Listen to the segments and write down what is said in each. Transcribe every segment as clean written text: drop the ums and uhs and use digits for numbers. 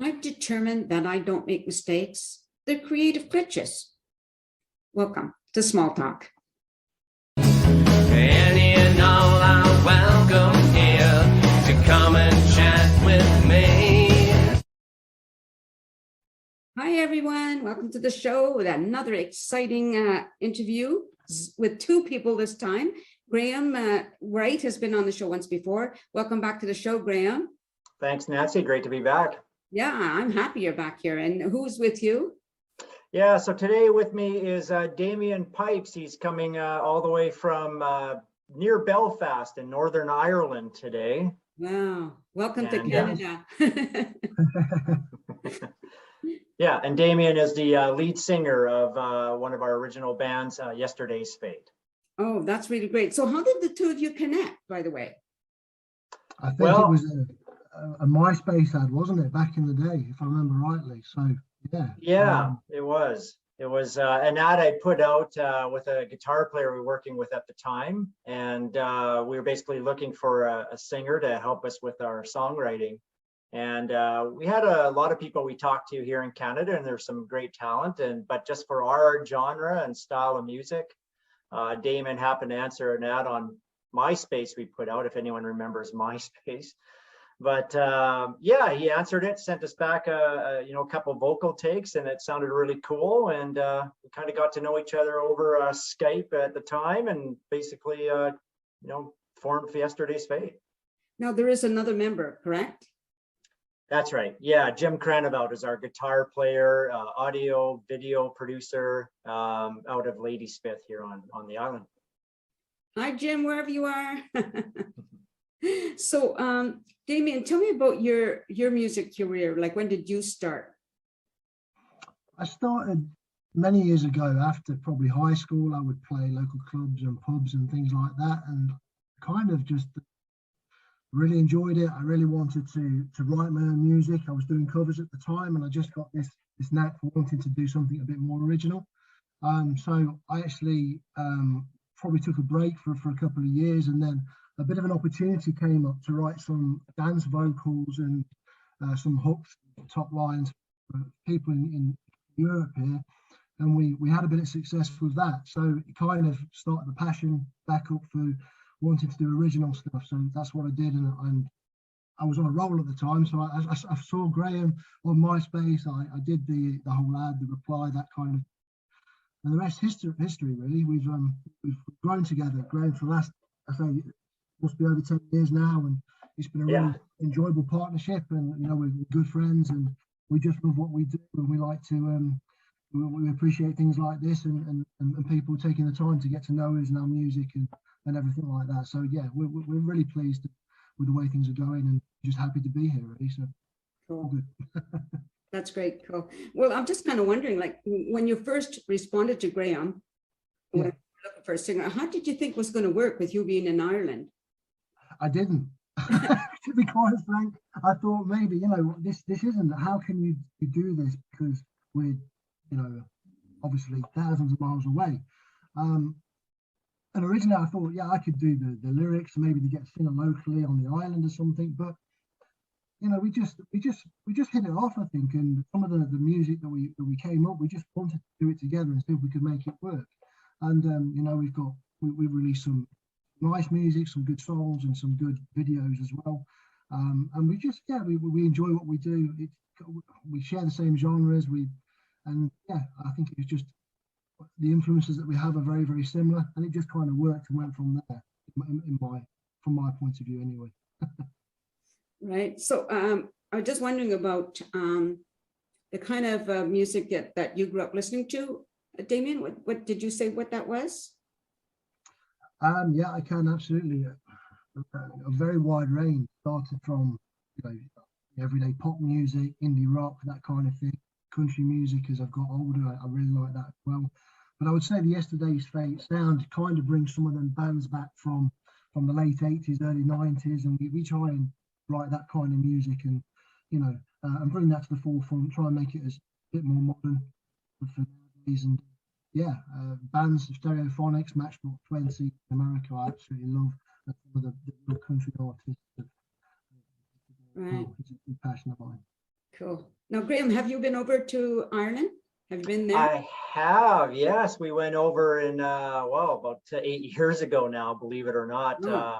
I've determined that I don't make mistakes. They're creative glitches. Welcome to Small Talk. Any and all are welcome here to come and chat with me. Hi, everyone. Welcome to the show with another exciting interview with two people this time. Graham Wright has been on the show once before. Welcome back to the show, Graham. Thanks, Nancy. Great to be back. Yeah, I'm happy you're back here. And who's with you? Yeah, so today with me is Damien Pipes. He's coming all the way from near Belfast in Northern Ireland today. Wow. Welcome to Canada. Yeah, and Damien is the lead singer of one of our original bands, Yesterday's Fate. Oh, that's really great. So how did the two of you connect, by the way? I think it was a MySpace ad, wasn't it, back in the day, if I remember rightly? So, yeah. Yeah, it was. It was an ad I put out with a guitar player we were working with at the time. And we were basically looking for a singer to help us with our songwriting. And we had a lot of people we talked to here in Canada, and there's some great talent. But just for our genre and style of music, Damon happened to answer an ad on MySpace we put out, if anyone remembers MySpace. But yeah, he answered it, sent us back a couple vocal takes, and it sounded really cool. And we kind of got to know each other over Skype at the time, and basically, formed Yesterday's Fate. Now there is another member, correct? That's right. Yeah, Jim Kraneveldt is our guitar player, audio, video producer out of Ladysmith here on the island. Hi, Jim, wherever you are. So, Damien, tell me about your music career. Like, when did you start? I started many years ago. After probably high school, I would play local clubs and pubs and things like that, and kind of just really enjoyed it. I really wanted to write my own music. I was doing covers at the time, and I just got this knack for wanting to do something a bit more original. So I actually probably took a break for a couple of years, and then a bit of an opportunity came up to write some dance vocals and some hooks, top lines for people in Europe here. And we had a bit of success with that. So it kind of started the passion back up for wanting to do original stuff. So that's what I did. And I was on a roll at the time. So I saw Graham on MySpace. I did the whole ad, the reply, that kind of. And the rest history really. We've grown together. Graham for the last, I say, must be over 10 years now, and it's been a really enjoyable partnership. And we're good friends, and we just love what we do, and we like to we appreciate things like this, and people taking the time to get to know us and our music and everything like that. So yeah, we're really pleased with the way things are going, and just happy to be here really. So cool. Good. That's great. Cool. Well, I'm just kind of wondering, like, when you first responded to Graham, when you were looking for a singer, how did you think was going to work with you being in Ireland? I didn't. To be quite frank, I thought maybe this isn't. How can you do this? Because we're obviously thousands of miles away. And originally I thought, yeah, I could do the lyrics, maybe to get singer locally on the island or something. But we just hit it off, I think. And some of the music that we came up, we just wanted to do it together and see if we could make it work. And we released some nice music, some good songs, and some good videos as well. And we just we enjoy what we do. We share the same genres. I think it's just the influences that we have are very, very similar, and it just kind of worked and went from there. From my point of view, anyway. Right. So I'm just wondering about the kind of music that you grew up listening to, Damien. What did you say? What that was? Yeah, I can absolutely. A very wide range. Started from everyday pop music, indie rock, that kind of thing. Country music. As I've got older, I really like that as well. But I would say the Yesterday's Fate sound kind of brings some of them bands back from the late 80s, early 90s, and we try and write that kind of music and and bring that to the forefront. Try and make it as a bit more modern for these. And yeah, bands, Stereophonics, Matchbox 20 in America, I absolutely love. Some of the country artists. Right. It's a big passion of mine. Cool. Now, Graham, have you been over to Ireland? Have you been there? I have, yes. We went over in, well, about 8 years ago now, believe it or not. Oh.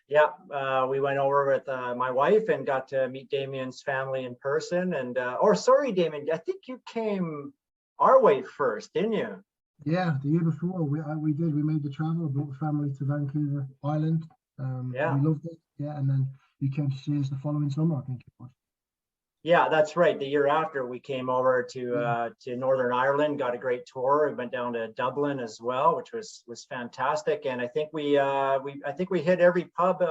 Yeah, we went over with my wife and got to meet Damien's family in person. And, or sorry, Damien, I think you came our way first, didn't you? Yeah, the year before we did. We made the travel, brought the family to Vancouver Island. Yeah. We loved it. Yeah, and then you came to see us the following summer, I think it was. Yeah, that's right. The year after we came over to Northern Ireland, got a great tour. We went down to Dublin as well, which was fantastic. And I think we hit every pub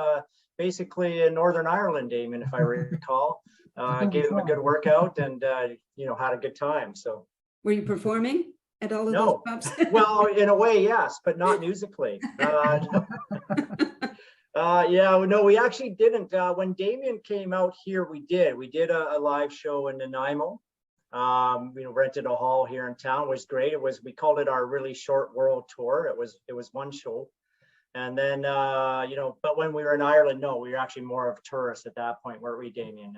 basically in Northern Ireland, Damien, if I recall. Gave them a good workout and had a good time. So Were you performing at all of those no, pubs? well, in a way, yes, but not musically. Yeah, no, we actually didn't. When Damien came out here, we did a live show in Nanaimo. Rented a hall here in town. It was great. We called it our really short world tour. It was one show. And then, but when we were in Ireland, no, we were actually more of tourists at that point, weren't we, Damien?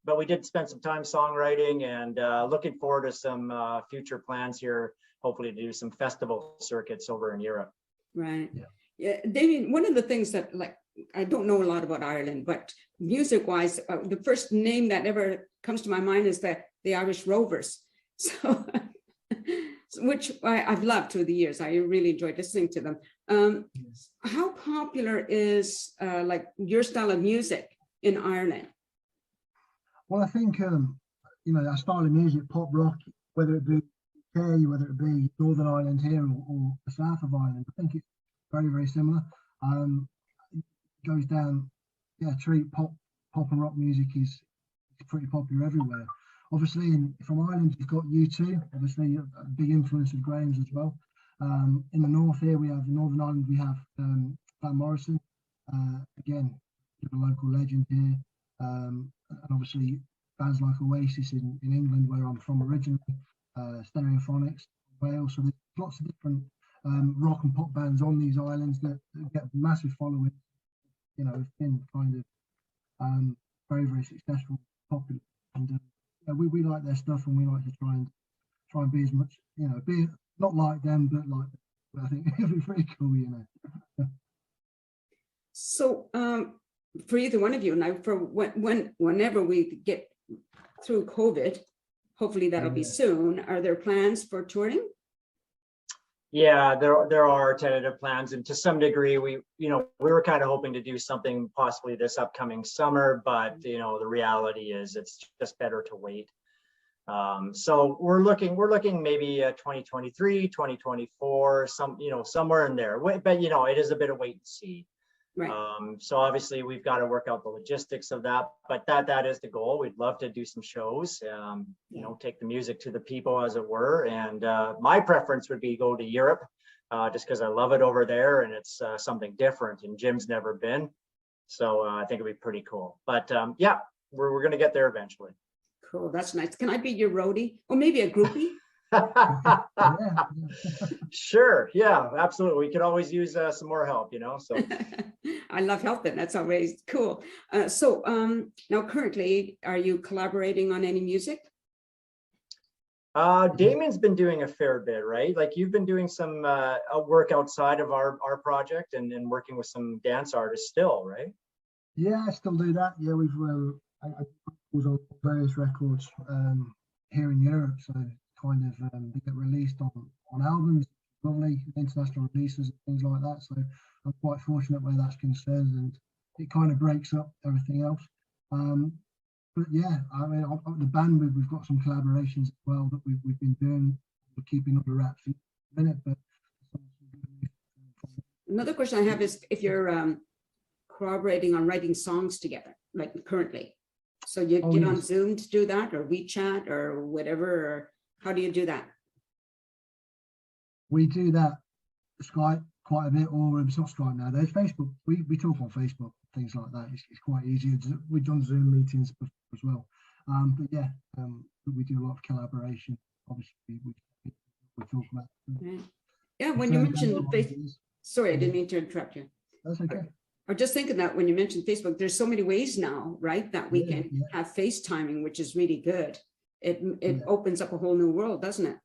But we did spend some time songwriting and looking forward to some future plans here, hopefully to do some festival circuits over in Europe. Right. Yeah, Damien, one of the things that, like, I don't know a lot about Ireland, but music-wise, the first name that ever comes to my mind is the Irish Rovers. So, which I've loved through the years. I really enjoyed listening to them. Yes. How popular is like your style of music in Ireland? Well, I think our style of music, pop rock, whether it be UK, whether it be Northern Ireland here or the south of Ireland, I think it's very, very similar. It goes down, treat pop and rock music is pretty popular everywhere. Obviously, from Ireland, you've got U2, obviously a big influence of Graham's as well. In the north here, we have Northern Ireland, we have Van Morrison, again, a local legend here. And obviously, bands like Oasis in England, where I'm from originally, Stereophonics, Wales. So there's lots of different rock and pop bands on these islands that get massive following. Have been kind of very, very successful, popular, and we like their stuff, and we like to try and be as much, be not like them, but like them. But I think it'd be pretty cool, So for either one of you, now for whenever we get through COVID, hopefully that'll be soon. Are there plans for touring? Yeah, there are tentative plans, and to some degree, we were kind of hoping to do something possibly this upcoming summer, but the reality is it's just better to wait. So we're looking maybe 2023, 2024, somewhere in there. But it is a bit of wait and see. Right. So obviously we've got to work out the logistics of that, but that is the goal. We'd love to do some shows, take the music to the people, as it were. And my preference would be go to Europe, just because I love it over there, and it's something different, and Jim's never been. So I think it'd be pretty cool. But yeah, we're going to get there eventually. Cool, that's nice. Can I be your roadie, or maybe a groupie? Sure, yeah, absolutely. We could always use some more help, So I love helping. That's always cool. So now currently, are you collaborating on any music? Damien's been doing a fair bit, right? Like you've been doing some work outside of our project and working with some dance artists still, right? Yeah, I still do that. Yeah, we've I was on various records here in Europe, so kind of they get released on albums, lovely international releases and things like that. So I'm quite fortunate where that's concerned, and it kind of breaks up everything else. But yeah, I mean, the band we've got some collaborations as well that we've been doing. We're keeping under wraps for a minute, but another question I have is if you're collaborating on writing songs together, like currently. So you get on Zoom to do that, or WeChat, or whatever, or how do you do that? We do that Skype quite a bit, or it's not Skype now. There's Facebook. We talk on Facebook, things like that. It's quite easy. We've done Zoom meetings before as well. But yeah, we do a lot of collaboration. Obviously, we talk about. Yeah, when you mentioned Facebook. Sorry, I didn't mean to interrupt you. That's okay. I'm just thinking that when you mentioned Facebook, there's so many ways now, right, that we Yeah, can yeah. have FaceTiming, which is really good. It Yeah. opens up a whole new world, doesn't it?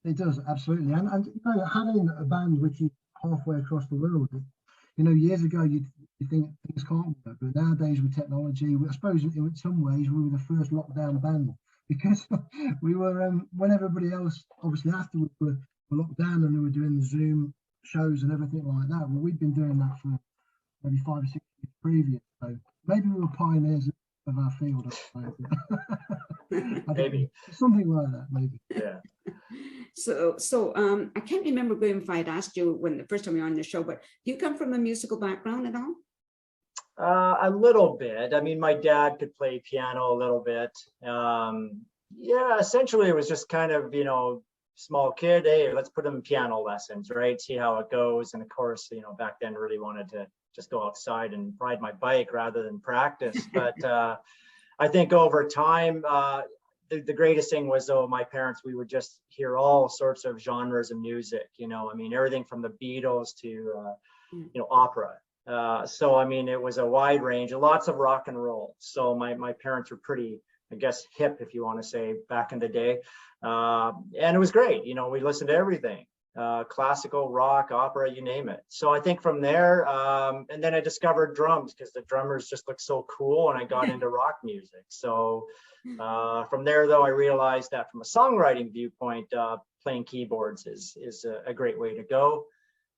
It does, absolutely. And you know, having a band which is halfway across the world, you know, years ago you think things can't work, but nowadays with technology, I suppose in some ways we were the first lockdown band because we were when everybody else obviously afterwards were locked down and they were doing the Zoom shows and everything like that. Well, we've been doing that for maybe 5 or 6 years previous, so maybe we were pioneers of our field. I suppose. I don't know. Something like that, maybe. Yeah. So I can't remember, Graham, if I had asked you when the first time you were on the show, but do you come from a musical background at all? A little bit. I mean, my dad could play piano a little bit. Yeah, essentially it was just kind of, you know, small kid, hey, let's put him in piano lessons, right? See how it goes. And of course, you know, back then really wanted to just go outside and ride my bike rather than practice. But I think over time, the greatest thing was, though, my parents, we would just hear all sorts of genres of music, you know, I mean, everything from the Beatles to, you know, opera. So, I mean, it was a wide range, lots of rock and roll. So my parents were pretty, I guess, hip, if you want to say, back in the day. And it was great. You know, we listened to everything, classical, rock, opera, you name it. So I think from there, and then I discovered drums because the drummers just looked so cool and I got into rock music. So from there, though, I realized that from a songwriting viewpoint, playing keyboards is a great way to go.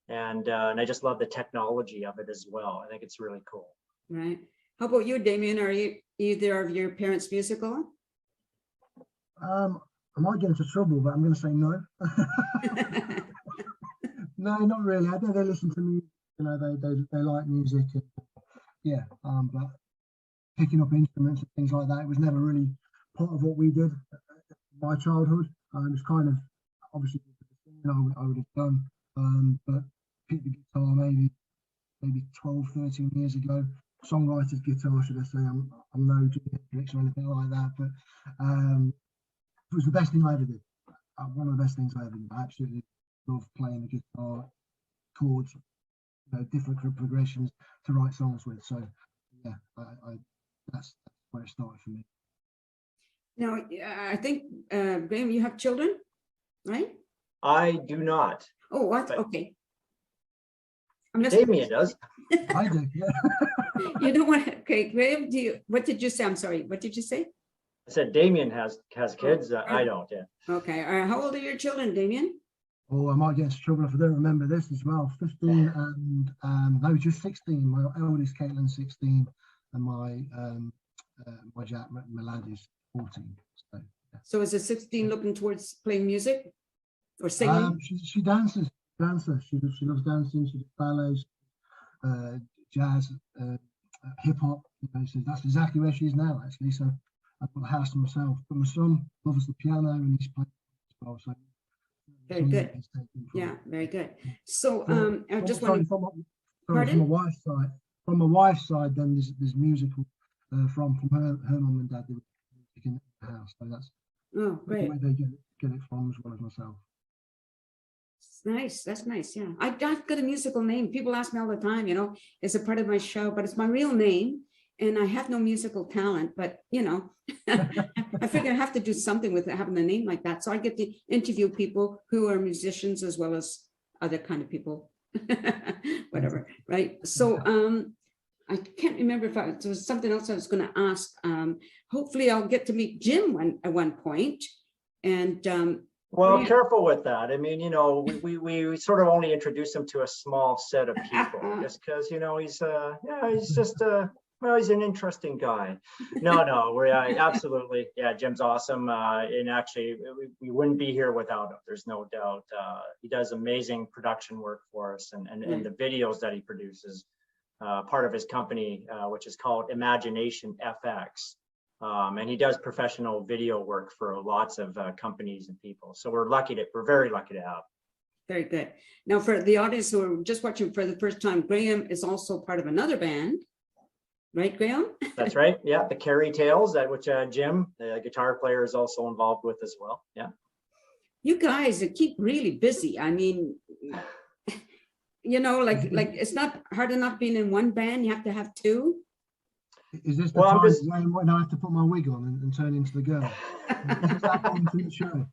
And I just love the technology of it as well. I think it's really cool. Right. How about you, Damien? Are you either of your parents musical? I might get into trouble, but I'm going to say no. No, not really. I think they listen to me. You know, they like music. And, yeah, but picking up instruments and things like that, it was never really part of what we did in my childhood. It was kind of obviously I would have done, but picked the guitar maybe 12, 13 years ago. Songwriter's guitar, should I say? I'm no Jimi Hendrix or anything like that, but it was the best thing I ever did. One of the best things I ever did. I absolutely love playing the guitar, chords, you know, different progressions to write songs with. So yeah, that's where it started for me. Now, I think, Graham, you have children, right? I do not. Oh, what? But okay. Damien does. I do, yeah. You don't want to, okay, Graham, what did you say? I'm sorry, what did you say? I said Damien has kids. I don't, yeah. Okay, all right. How old are your children, Damien? Oh, I might get into trouble if I don't remember this as well. 15 and no, just 16. My eldest, Caitlin's 16, and my lad is 14. So, yeah. So is it 16 looking towards playing music or singing? She dances. She loves dancing. She does ballets, jazz, hip hop. You know, so that's exactly where she is now, actually. So I've got a house to myself. But my son loves the piano and he's playing as well. So very good. Yeah, very good. So I just want from my wife's side. From my wife's side, then there's musical from her mum and dad. They were music in the house. So that's great. where they get it from, as well as myself. Nice. That's nice. Yeah. I've got a musical name. People ask me all the time, you know, it's a part of my show, but it's my real name. And I have no musical talent, but, you know, I figure I have to do something with having a name like that. So I get to interview people who are musicians as well as other kind of people, whatever. Right. So I can't remember if there was something else I was going to ask. Hopefully I'll get to meet Jim at one point. And well, careful with that. I mean, you know, we sort of only introduce him to a small set of people just because, you know, he's just well, he's an interesting guy. No, we're absolutely, yeah, Jim's awesome. And actually, we wouldn't be here without him. There's no doubt. He does amazing production work for us, and the videos that he produces, part of his company, which is called Imagination FX. And he does professional video work for lots of companies and people. So we're very lucky to have. Very good. Now, for the audience who are just watching for the first time, Graham is also part of another band, right, Graham? That's right. Yeah, the Carry Tales, which Jim, the guitar player, is also involved with as well. Yeah. You guys keep really busy. I mean, like it's not hard enough being in one band. You have to have two. Is this the Well, I'm time when I have to put my wig on and turn into the girl? Is that on to the show?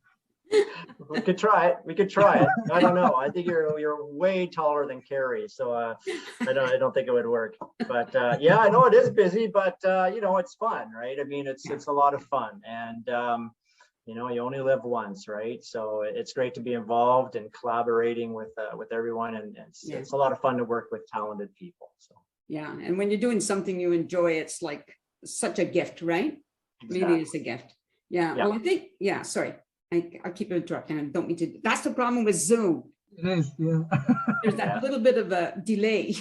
We could try it. We could try it. I don't know. I think you're way taller than Carrie, so I don't think it would work. But yeah, I know it is busy, but it's fun, right? I mean, it's a lot of fun, and you only live once, right? So it's great to be involved and collaborating with everyone, and it's a lot of fun to work with talented people. So Yeah, and when you're doing something you enjoy, it's like such a gift, right? exactly. Really, it's a gift. Yeah. Yeah. Well, I think. Yeah. Sorry, I keep interrupting. I don't mean to. That's the problem with Zoom. It is, yeah. There's that little bit of a delay,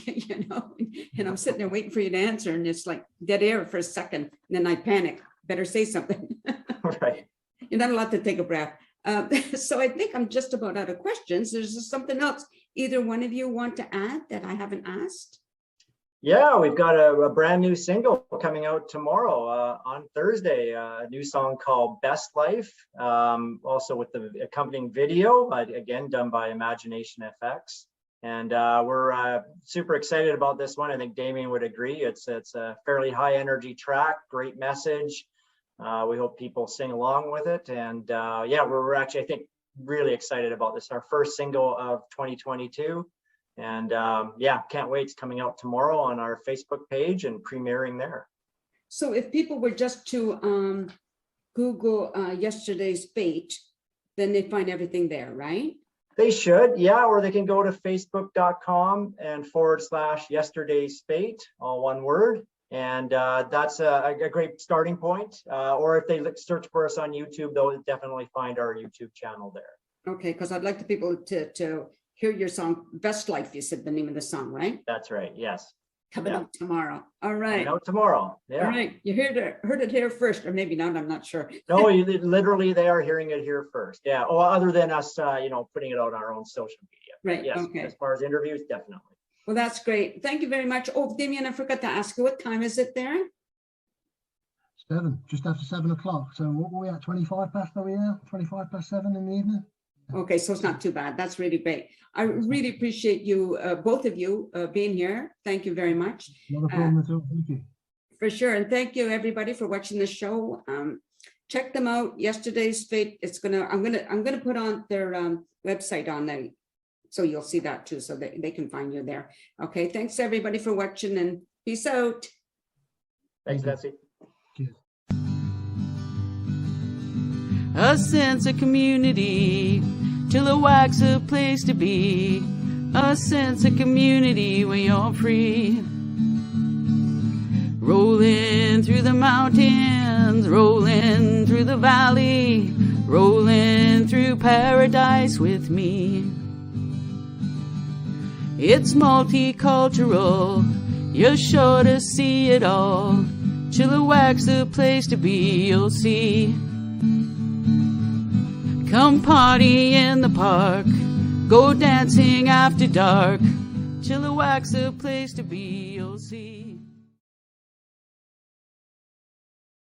and I'm sitting there waiting for you to answer, and it's like dead air for a second, and then I panic. Better say something. Right. You're not allowed to take a breath. So I think I'm just about out of questions. There's something else either one of you want to add that I haven't asked? Yeah, we've got a brand new single coming out tomorrow on Thursday, a new song called Best Life, also with the accompanying video, again, done by Imagination FX. And we're super excited about this one. I think Damien would agree. It's a fairly high energy track, great message. We hope people sing along with it. And yeah, we're actually, I think, really excited about this. Our first single of 2022. And yeah, can't wait. It's coming out tomorrow on our Facebook page and premiering there. So if people were just to Google Yesterday's Fate, then they find everything there, right? They should, yeah, or they can go to facebook.com and /Yesterday's Fate, all one word. And that's a great starting point. Or if they search for us on YouTube, they'll definitely find our YouTube channel there. Okay, because I'd like the people to hear your song, Best Life, you said the name of the song, right? That's right, yes. Coming out tomorrow. All right. Coming out tomorrow, yeah. All right, you heard it here first, or maybe not, I'm not sure. No, literally they are hearing it here first. Yeah, well, other than us, putting it out on our own social media. Right, yes, okay. As far as interviews, definitely. Well, that's great. Thank you very much. Oh, Damien, I forgot to ask you, what time is it there? 7, just after 7 o'clock. So what were we at, 25 past, are we now? 25 past 7 in the evening? Okay, so it's not too bad. That's really great. I really appreciate you, both of you, being here. Thank you very much. Not a problem at all, thank you. For sure, and thank you everybody for watching the show. Check them out. Yesterday's Fate. I'm gonna put on their website on there, so you'll see that too, so that they can find you there. Okay, thanks everybody for watching, and peace out. Thanks, Betsy. Cheers. A sense of community, Chilliwack's a place to be. A sense of community where you're free. Rolling through the mountains, rolling through the valley, rolling through paradise with me. It's multicultural, you're sure to see it all. Chilliwack's the place to be, you'll see. Come party in the park, go dancing after dark. Chilliwack's a place to be, you'll see.